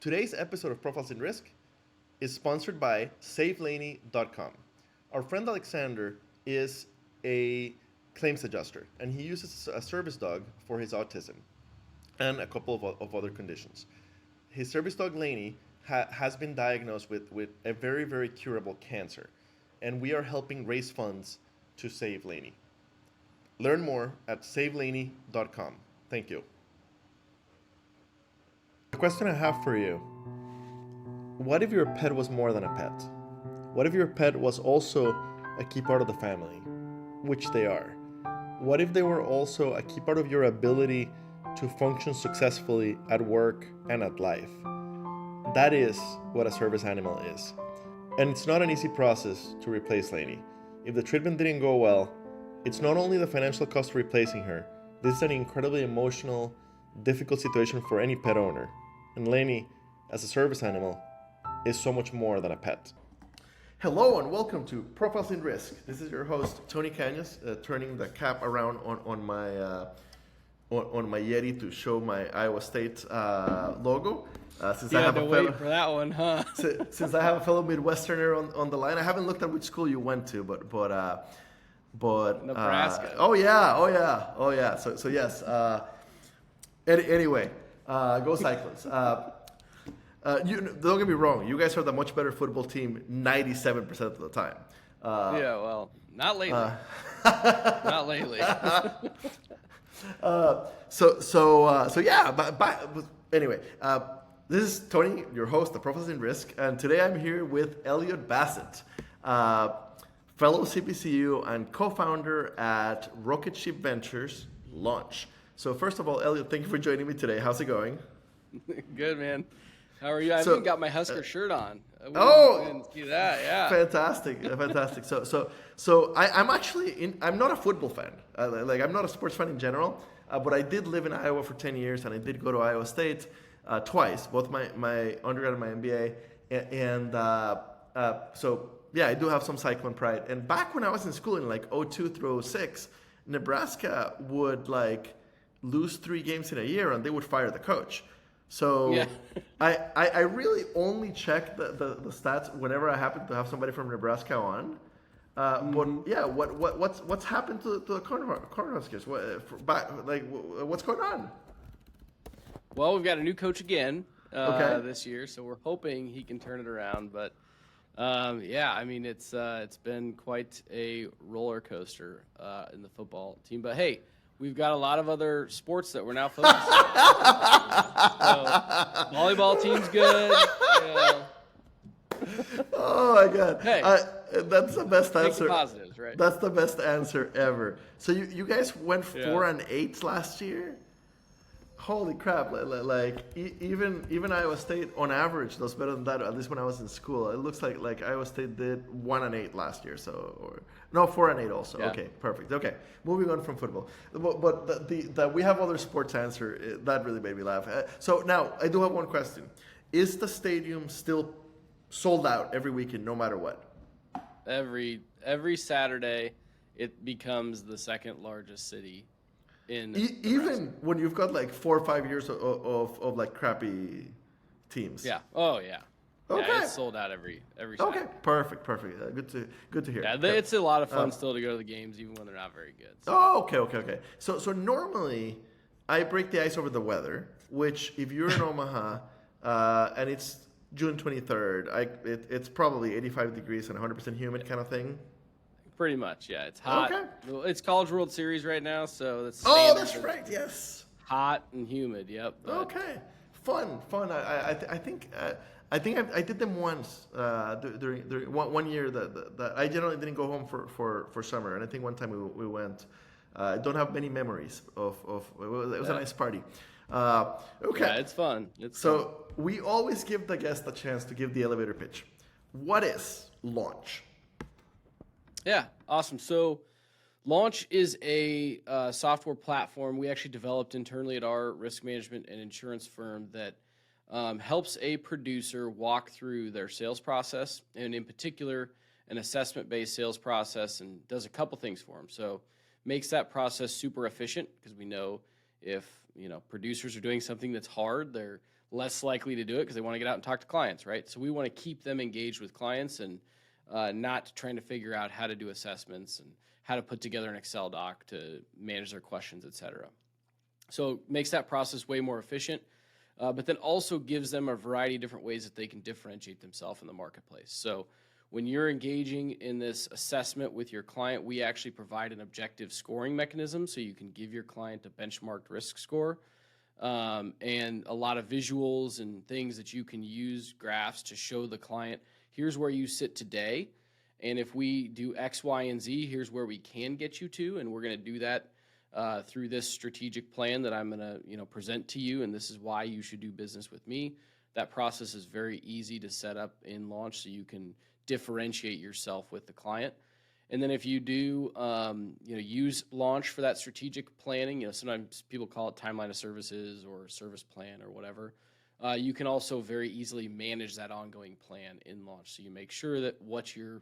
Today's episode of Profiles in Risk is sponsored by SaveLaney.com. Our friend Alexander is a claims adjuster, and he uses a service dog for his autism and a couple of other conditions. His service dog, Laney, has been diagnosed with a very, very curable cancer, and we are helping raise funds to save Laney. Learn more at SaveLaney.com. Thank you. The question I have for you: what if your pet was more than a pet? What if your pet was also a key part of the family, which they are? What if they were also a key part of your ability to function successfully at work and at life? That is what a service animal is. And it's not an easy process to replace Laney. If the treatment didn't go well, it's not only the financial cost of replacing her, this is an incredibly emotional, difficult situation for any pet owner. And Laney, as a service animal, is so much more than a pet. Hello and welcome to Profiles in Risk. This is your host, Tony Cañas, turning the cap around on my Yeti to show my Iowa State logo. Since I have to wait for that one, huh? Since I have a fellow Midwesterner on the line, I haven't looked at which school you went to, but Nebraska. Oh yeah. So yes. Anyway, go Cyclones. Don't get me wrong. You guys are the much better football team 97% of the time. Yeah, well, not lately. Not lately. So yeah. But anyway, this is Tony, your host, the Profiles in Risk, and today I'm here with Elliot Bassett, fellow CPCU and co-founder at Rocketship Ventures Launch. So first of all, Elliot, thank you for joining me today. How's it going? Good, man. How are you? I even got my Husker shirt on. We didn't see that. Yeah. Fantastic. So I'm not a football fan. I'm not a sports fan in general. But I did live in Iowa for 10 years, and I did go to Iowa State twice, both my undergrad and my MBA. So yeah, I do have some Cyclone pride. And back when I was in school in like 02 through 06, Nebraska would like lose 3 games in a year, and they would fire the coach. So yeah. I really only check the stats whenever I happen to have somebody from Nebraska on. But yeah, what's happened to the Cornhuskers? What's going on? Well, we've got a new coach again this year, so we're hoping he can turn it around. But yeah, I mean it's been quite a roller coaster in the football team. But hey, we've got a lot of other sports that we're now focused on. So, volleyball team's good. Oh my God! Hey, that's the best answer. Positives, right? That's the best answer ever. So you guys went 4-8 last year. Holy crap! Even Iowa State on average does better than that. At least when I was in school, it looks like Iowa State did 1-8 last year. 4-8 also. Yeah. Okay, perfect. Okay, moving on from football. But the we have other sports answer that really made me laugh. So now I do have one question: is the stadium still sold out every weekend, no matter what? Every Saturday, it becomes the second largest city in even when you've got like 4 or 5 years of like crappy teams. Yeah. Oh yeah. Okay. Yeah, it's sold out every Saturday. Okay. Perfect. Good to hear. Yeah, it's a lot of fun still to go to the games, even when they're not very good. So. Oh, okay. So normally I break the ice over the weather, which if you're in Omaha and it's June 23rd, it's probably 85 degrees and 100% humid kind of thing. Pretty much, yeah. It's hot. Okay. It's College World Series right now, so that's that's right. Yes. Hot and humid. Yep. Okay. Fun. I think I did them once during one year that I generally didn't go home for summer, and I think one time we went. I don't have many memories of it was a nice party. Okay. Yeah, it's fun. We always give the guest a chance to give the elevator pitch. What is Launch? Yeah, awesome. So Launch is a software platform we actually developed internally at our risk management and insurance firm that helps a producer walk through their sales process, and in particular, an assessment-based sales process, and does a couple things for them. So makes that process super efficient, because we know if producers are doing something that's hard, they're less likely to do it because they want to get out and talk to clients, right? So we want to keep them engaged with clients and not trying to figure out how to do assessments and how to put together an Excel doc to manage their questions, et cetera. So it makes that process way more efficient, but then also gives them a variety of different ways that they can differentiate themselves in the marketplace. So when you're engaging in this assessment with your client, we actually provide an objective scoring mechanism so you can give your client a benchmarked risk score and a lot of visuals and things that you can use, graphs to show the client, here's where you sit today. And if we do X, Y, and Z, here's where we can get you to. And we're going to do that through this strategic plan that I'm going to present to you. And this is why you should do business with me. That process is very easy to set up in Launch so you can differentiate yourself with the client. And then if you do, use Launch for that strategic planning, sometimes people call it timeline of services or service plan or whatever. You can also very easily manage that ongoing plan in Launch. So you make sure that what you're,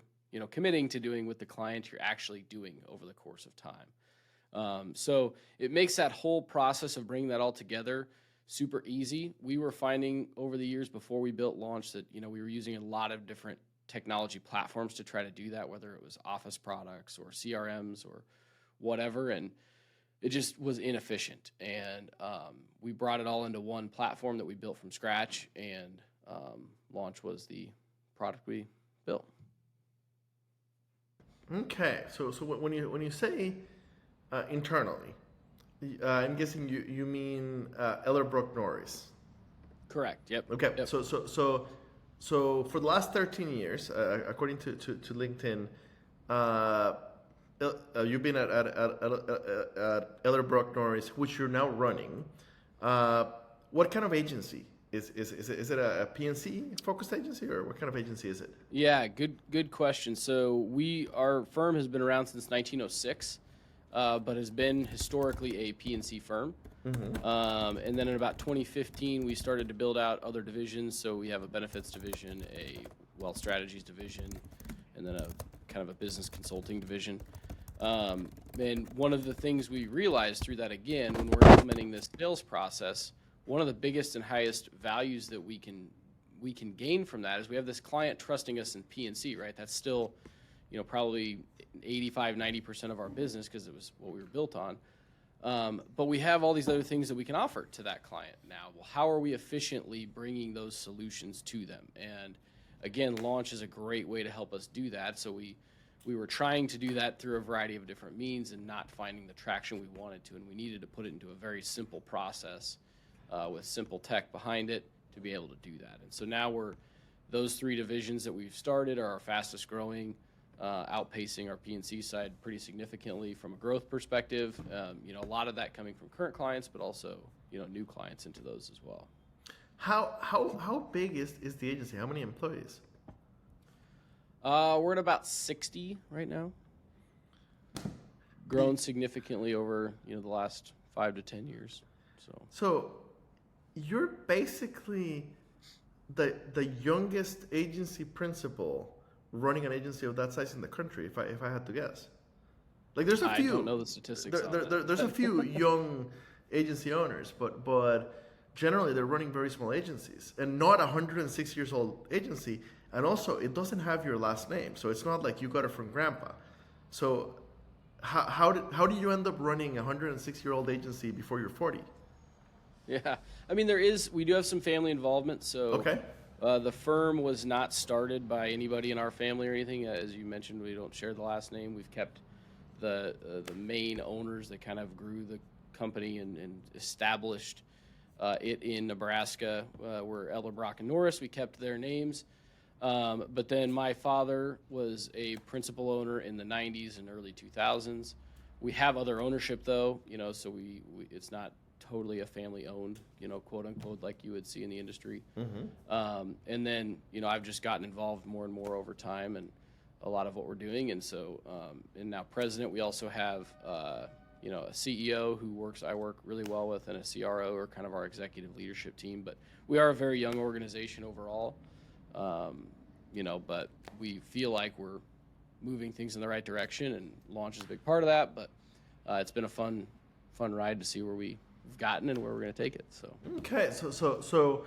committing to doing with the client, you're actually doing over the course of time. So it makes that whole process of bringing that all together super easy. We were finding over the years before we built Launch that, we were using a lot of different technology platforms to try to do that, whether it was office products or CRMs or whatever, and it just was inefficient. And we brought it all into one platform that we built from scratch, and Launch was the product we built. Okay, so when you say internally, I'm guessing you mean Ellerbrook Norris. Correct. Yep. Okay. Yep. So for the last 13 years, according to LinkedIn, you've been at Ellerbrook Norris, which you're now running. What kind of agency is it? A PNC focused agency, or what kind of agency is it? Yeah, good question. So our firm has been around since 1906, but has been historically a PNC firm. Mm-hmm. And then in about 2015, we started to build out other divisions. So we have a benefits division, a wealth strategies division, and then a kind of a business consulting division. And one of the things we realized through that, again, when we're implementing this sales process, one of the biggest and highest values that we can gain from that is we have this client trusting us in PNC, right? That's still, probably 85-90% of our business because it was what we were built on. But we have all these other things that we can offer to that client now. Well, how are we efficiently bringing those solutions to them? And again, Launch is a great way to help us do that. So we were trying to do that through a variety of different means and not finding the traction we wanted to. And we needed to put it into a very simple process with simple tech behind it to be able to do that. And so now those three divisions that we've started are our fastest growing, outpacing our PNC side pretty significantly from a growth perspective. A lot of that coming from current clients, but also new clients into those as well. How big is the agency? How many employees? We're at about 60 right now. Grown significantly over the last 5 to 10 years. So you're basically the youngest agency principal running an agency of that size in the country, if I had to guess. Like there's a few. I don't know the statistics. There's a few young agency owners, but generally they're running very small agencies, and not a 106 years old agency. And also, it doesn't have your last name, so it's not like you got it from grandpa. So how did you end up running a 106-year-old agency before you're 40? Yeah, I mean we do have some family involvement. So okay. The firm was not started by anybody in our family or anything. As you mentioned, we don't share the last name. We've kept the main owners that kind of grew the company and established it in Nebraska, where Ellerbrock and Norris. We kept their names. But then my father was a principal owner in the 90s and early 2000s. We have other ownership though, so it's not totally a family owned, quote unquote, like you would see in the industry. Mm-hmm. And then, I've just gotten involved more and more over time and a lot of what we're doing. And so, and now president, we also have, a CEO who I work really well with, and a CRO are kind of our executive leadership team, but we are a very young organization overall. But we feel like we're moving things in the right direction, and Launch is a big part of that. But it's been a fun ride to see where we've gotten and where we're going to take it. So okay, so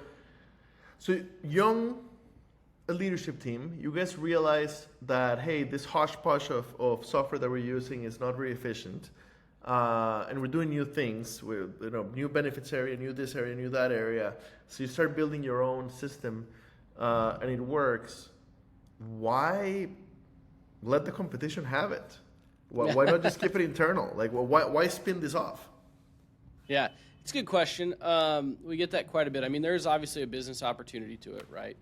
So young leadership team, you guys realize that, hey, this hodgepodge of software that we're using is not very efficient. And we're doing new things with new benefits area, new this area, new that area. So you start building your own system, and it works. Why let the competition have it? Why not just keep it internal? Like, why spin this off? Yeah, it's a good question. We get that quite a bit. I mean, there's obviously a business opportunity to it, right?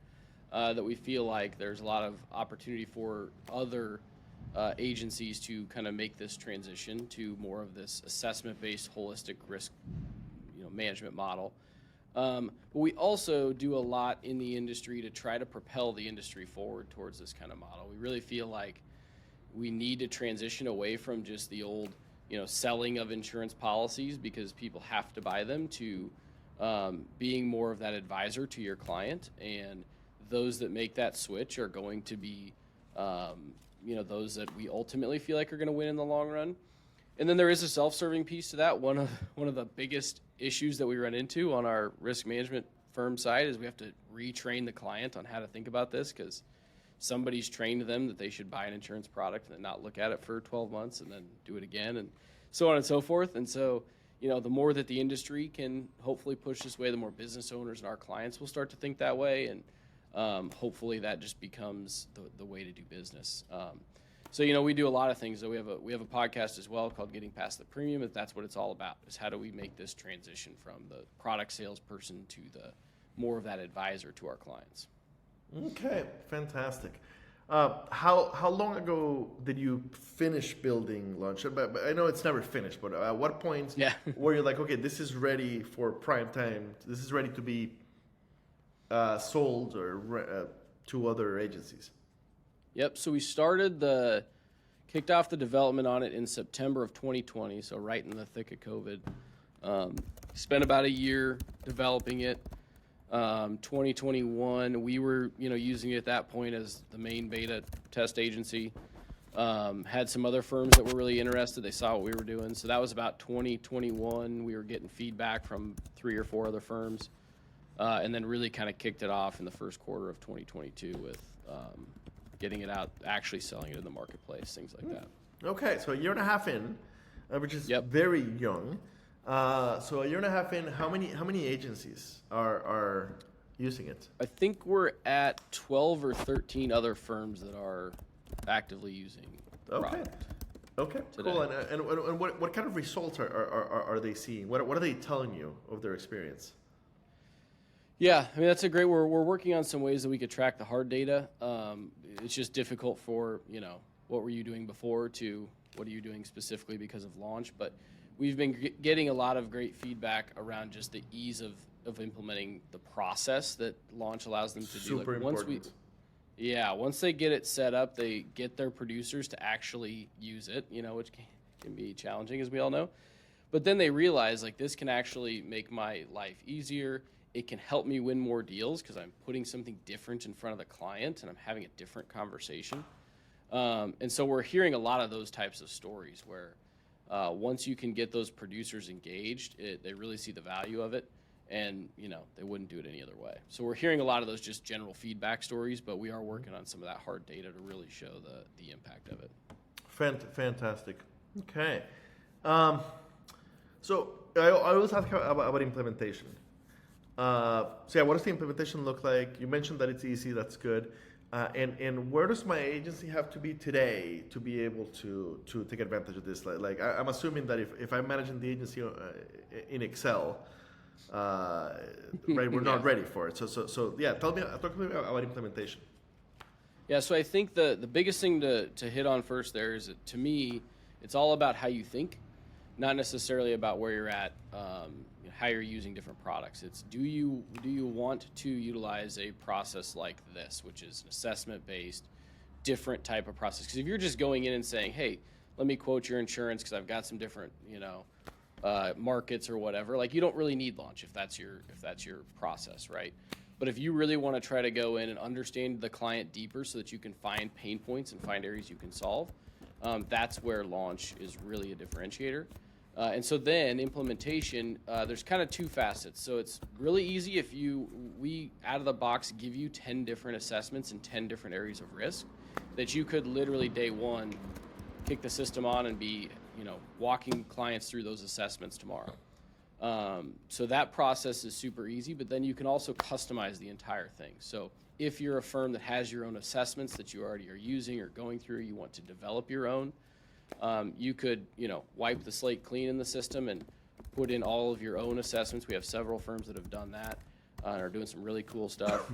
That we feel like there's a lot of opportunity for other agencies to kind of make this transition to more of this assessment-based holistic risk management model. But we also do a lot in the industry to try to propel the industry forward towards this kind of model. We really feel like we need to transition away from just the old selling of insurance policies because people have to buy them to being more of that advisor to your client. And those that make that switch are going to be those that we ultimately feel like are going to win in the long run. And then there is a self-serving piece to that. One of the biggest issues that we run into on our risk management firm side is we have to retrain the client on how to think about this because somebody's trained them that they should buy an insurance product and then not look at it for 12 months and then do it again and so on and so forth. And so, the more that the industry can hopefully push this way, the more business owners and our clients will start to think that way. And hopefully that just becomes the way to do business. So we do a lot of things. So we have a podcast as well called Getting Past the Premium. That's what it's all about, is how do we make this transition from the product salesperson to the more of that advisor to our clients. Okay, fantastic. How long ago did you finish building Launch? But I know it's never finished, but at what point were you like, okay, this is ready for prime time, this is ready to be sold or to other agencies? Yep. So we kicked off the development on it in September of 2020. So right in the thick of COVID. Spent about a year developing it. 2021, we were using it at that point as the main beta test agency. Had some other firms that were really interested. They saw what we were doing. So that was about 2021. We were getting feedback from 3 or 4 other firms. And then really kind of kicked it off in the first quarter of 2022 with getting it out, actually selling it in the marketplace, things like that. Okay, so a year and a half in, which is very young. So a year and a half in, how many agencies are using it? I think we're at 12 or 13 other firms that are actively using the product. Okay, today. Cool. And what kind of results are they seeing? What are they telling you of their experience? Yeah, I mean, that's a great, we're working on some ways that we could track the hard data. It's just difficult for, what were you doing before to what are you doing specifically because of Launch. But we've been getting a lot of great feedback around just the ease of implementing the process that Launch allows them to do. Super important. Once they get it set up, they get their producers to actually use it, which can be challenging, as we all know. But then they realize, this can actually make my life easier. It can help me win more deals because I'm putting something different in front of the client and I'm having a different conversation. And so we're hearing a lot of those types of stories where once you can get those producers engaged, they really see the value of it, and they wouldn't do it any other way. So we're hearing a lot of those just general feedback stories, but we are working on some of that hard data to really show the impact of it. Fantastic. Okay. So I always ask about implementation. What does the implementation look like? You mentioned that it's easy. That's good. And where does my agency have to be today to be able to take advantage of this? I'm assuming that if I'm managing the agency in Excel, right, we're not ready for it. So talk to me about implementation. Yeah, so I think the biggest thing to hit on first there is that, to me, it's all about how you think, not necessarily about where you're at, how you're using different products. It's do you want to utilize a process like this, which is an assessment-based, different type of process? Because if you're just going in and saying, hey, let me quote your insurance because I've got some different, markets or whatever, you don't really need Launch if that's your process, right? But if you really want to try to go in and understand the client deeper so that you can find pain points and find areas you can solve, that's where Launch is really a differentiator. And so then implementation, there's kind of two facets. So it's really easy if we out of the box give you 10 different assessments in 10 different areas of risk that you could literally day one kick the system on and be, walking clients through those assessments tomorrow. So that process is super easy, but then you can also customize the entire thing. So if you're a firm that has your own assessments that you already are using or going through, you want to develop your own, you could, wipe the slate clean in the system and put in all of your own assessments. We have several firms that have done that and are doing some really cool stuff.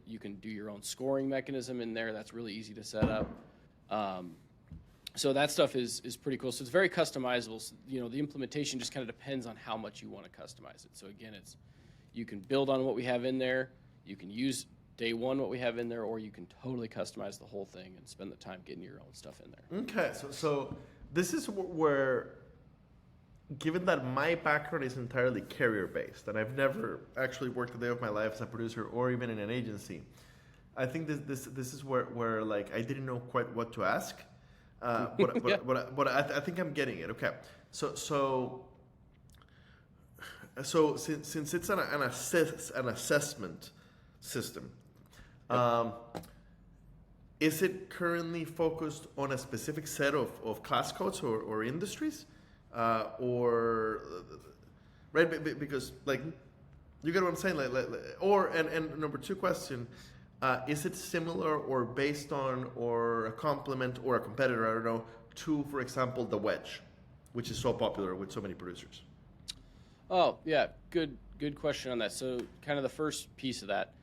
You can do your own scoring mechanism in there. That's really easy to set up. So that stuff is pretty cool. So it's very customizable. So, the implementation just kind of depends on how much you want to customize it. So again, you can build on what we have in there. You can use day one what we have in there, or you can totally customize the whole thing and spend the time getting your own stuff in there. Okay, so this is where, given that my background is entirely carrier-based, and I've never actually worked a day of my life as a producer or even in an agency, I think this is where like I didn't know quite what to ask. But I think I'm getting it. Okay, so since it's an assessment system, is it currently focused on a specific set of class codes or industries, or right? Because like you get what I'm saying, and number two question. Is it similar or based on or a complement or a competitor, I don't know, to, for example, the wedge, which is so popular with so many producers? Oh, yeah. Good question on that. So kind of the first piece of that,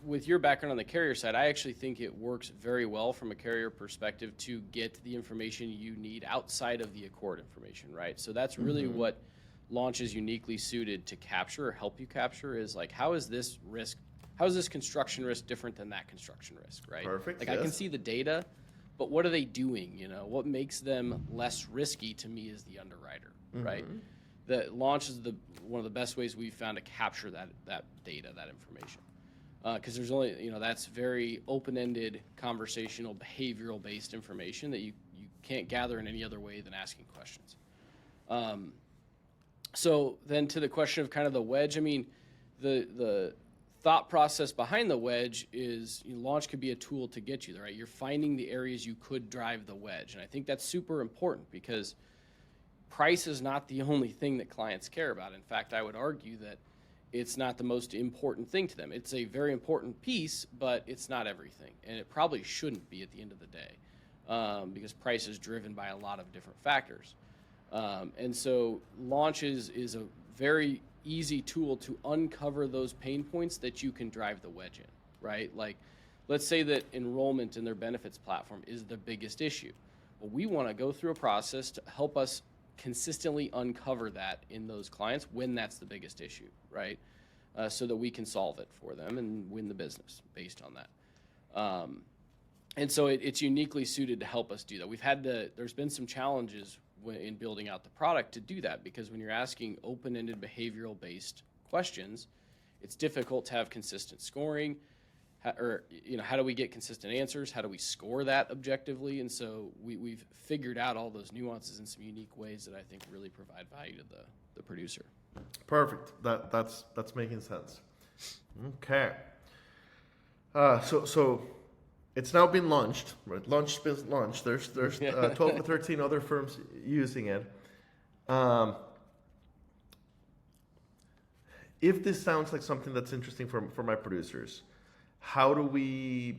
with your background on the carrier side, I actually think it works very well from a carrier perspective to get the information you need outside of the Accord information, right? So that's really what Launch is uniquely suited to capture or help you capture is like, how is this construction risk different than that construction risk, right? Perfect. Like, yes. I can see the data, but what are they doing? What makes them less risky to me as the underwriter, right? The Launch is one of the best ways we've found to capture that data, that information. Because there's only, that's very open-ended, conversational, behavioral-based information that you can't gather in any other way than asking questions. So then to the question of kind of the wedge, I mean, the thought process behind the wedge is Launch could be a tool to get you there, right? You're finding the areas you could drive the wedge. And I think that's super important because price is not the only thing that clients care about. In fact, I would argue that it's not the most important thing to them. It's a very important piece, but it's not everything. And it probably shouldn't be at the end of the day because price is driven by a lot of different factors. And so Launch is a very easy tool to uncover those pain points that you can drive the wedge in, right? Like, let's say that enrollment in their benefits platform is the biggest issue. Well, we want to go through a process to help us consistently uncover that in those clients when that's the biggest issue, right? So that we can solve it for them and win the business based on that. And so it's uniquely suited to help us do that. There's been some challenges in building out the product to do that because when you're asking open-ended behavioral-based questions, it's difficult to have consistent scoring. How do we get consistent answers? How do we score that objectively? And so we've figured out all those nuances in some unique ways that I think really provide value to the producer. Perfect. That's making sense. Okay. So it's now been launched, right? Launched. There's 12 to 13 other firms using it. If this sounds like something that's interesting for my producers, how do we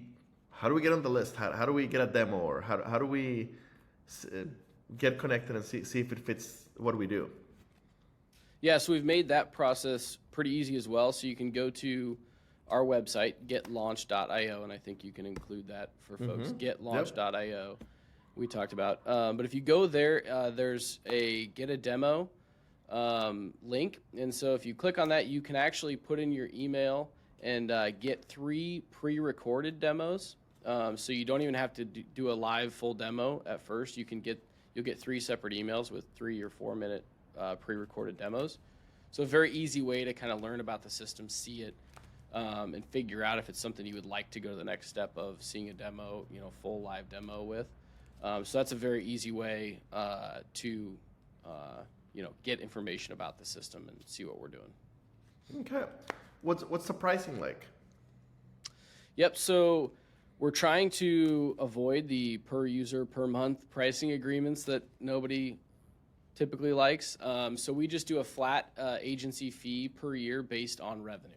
get on the list? How do we get a demo, or how do we get connected and see if it fits what we do? Yeah, so we've made that process pretty easy as well. So you can go to our website, getlaunch.io, and I think you can include that for folks. Getlaunch.io, we talked about. But if you go there, there's a get a demo link. And so if you click on that, you can actually put in your email and get 3 pre-recorded demos. So you don't even have to do a live full demo at first. You'll get 3 separate emails with 3 or 4 minute pre-recorded demos. So a very easy way to kind of learn about the system, see it, and figure out if it's something you would like to go to the next step of seeing a demo, full live demo with. So that's a very easy way to get information about the system and see what we're doing. Okay. What's the pricing like? Yep. So we're trying to avoid the per user per month pricing agreements that nobody typically likes. So we just do a flat agency fee per year based on revenue.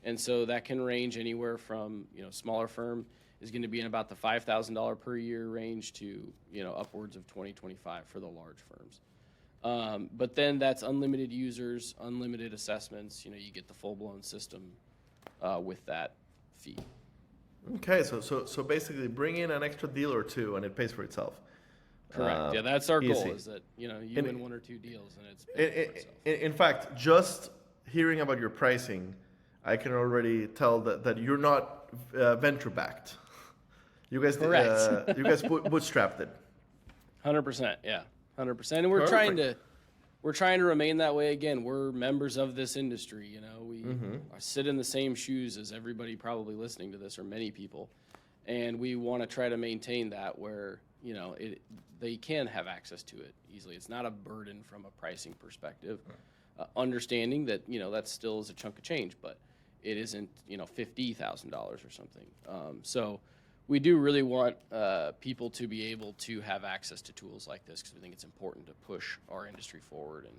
And so that can range anywhere from, smaller firm is going to be in about the $5,000 per year range to, upwards of 25 for the large firms. But then that's unlimited users, unlimited assessments. You get the full-blown system with that fee. Okay, so basically bring in an extra deal or two and it pays for itself. Correct. Yeah, that's our goal, easy. Is that you win one or two deals and it's paid for itself. In fact, just hearing about your pricing, I can already tell that you're not venture backed. You guys bootstrapped it. 100%. Yeah, 100%. And we're trying to remain that way. Again, we're members of this industry. We sit in the same shoes as everybody probably listening to this, or many people, and we want to try to maintain that where they can have access to it easily. It's not a burden from a pricing perspective. Understanding that that still is a chunk of change, but it isn't $50,000 or something. So we do really want people to be able to have access to tools like this because we think it's important to push our industry forward and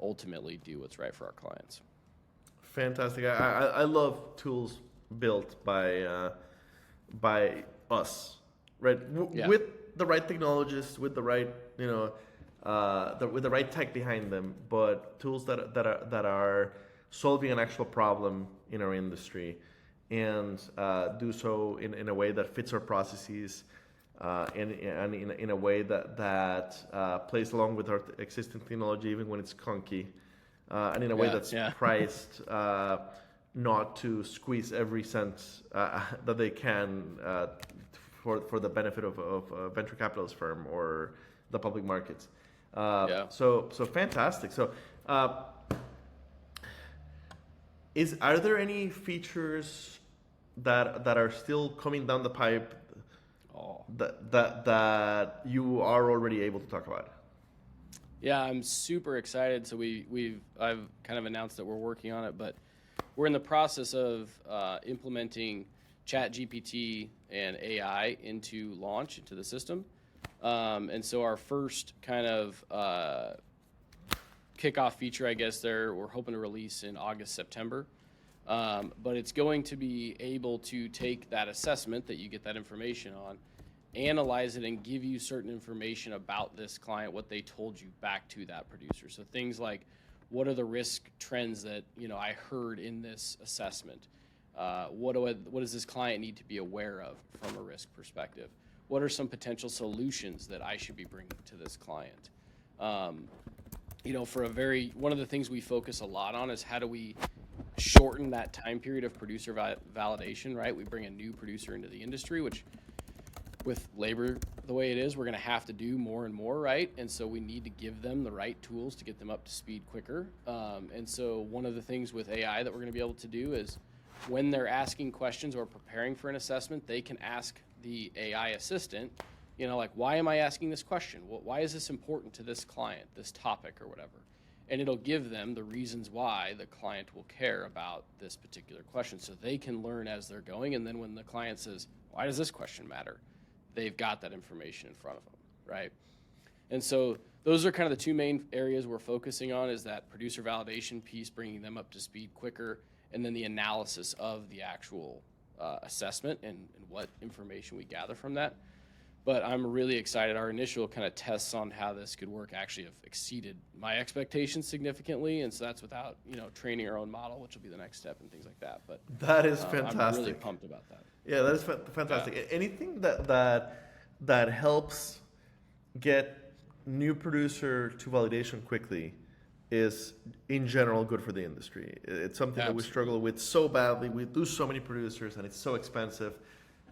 ultimately do what's right for our clients. Fantastic. I love tools built by us, right? With the right technologists, with the right with the right tech behind them, but tools that are solving an actual problem in our industry, and do so in a way that fits our processes, and in a way that plays along with our existing technology, even when it's clunky, and in a way that's priced not to squeeze every cent that they can for the benefit of a venture capitalist firm or the public markets. So fantastic. So are there any features that are still coming down the pipe that you are already able to talk about? Yeah, I'm super excited. So I've kind of announced that we're working on it, but we're in the process of implementing ChatGPT and AI into Launch, into the system. And so our first kind of kickoff feature, I guess, we're hoping to release in August, September. But it's going to be able to take that assessment that you get that information on, analyze it, and give you certain information about this client, what they told you back to that producer. So things like, what are the risk trends that I heard in this assessment? What does this client need to be aware of from a risk perspective? What are some potential solutions that I should be bringing to this client? One of the things we focus a lot on is how do we shorten that time period of producer validation, right? We bring a new producer into the industry, which with labor the way it is, we're going to have to do more and more, right? And so we need to give them the right tools to get them up to speed quicker. And so one of the things with AI that we're going to be able to do is when they're asking questions or preparing for an assessment, they can ask the AI assistant, like, why am I asking this question? Why is this important to this client, this topic or whatever? And it'll give them the reasons why the client will care about this particular question so they can learn as they're going. And then when the client says, why does this question matter? They've got that information in front of them, right? And so those are kind of the two main areas we're focusing on, is that producer validation piece, bringing them up to speed quicker, and then the analysis of the actual assessment and what information we gather from that. But I'm really excited. Our initial kind of tests on how this could work actually have exceeded my expectations significantly, and so that's without training our own model, which will be the next step and things like that. But that is fantastic. I'm really pumped about that. Yeah, that is fantastic. Yeah. Anything that helps get new producer to validation quickly is in general good for the industry. It's something that we struggle with so badly. We lose so many producers, and it's so expensive.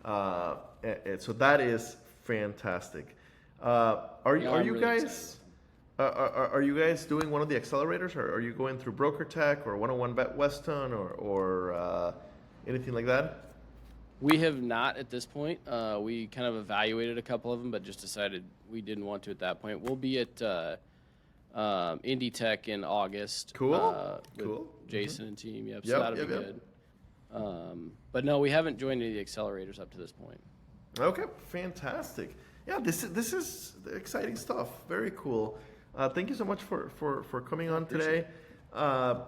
So that is fantastic. Are you guys doing one of the accelerators, or are you going through Broker Tech or 101 Bet Weston or anything like that? We have not at this point. We kind of evaluated a couple of them, but just decided we didn't want to at that point. We'll be at Indie Tech in August. Cool. With Cool. Jason and team. Yep. Yep, So that'll yep, be yep. good. But no, we haven't joined any of the accelerators up to this point. Okay, fantastic. Yeah, this is exciting stuff. Very cool. Thank you so much for coming on today.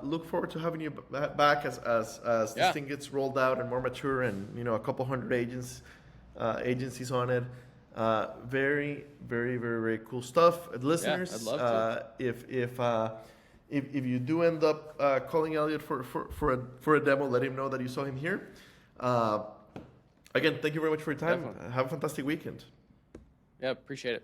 Look forward to having you back as this thing gets rolled out and more mature, and a couple hundred agencies on it. Very, very, very, very cool stuff. Listeners, I'd love to. If you do end up calling Elliot for a demo, let him know that you saw him here. Again, thank you very much for your time. Definitely. Have a fantastic weekend. Yeah, appreciate it.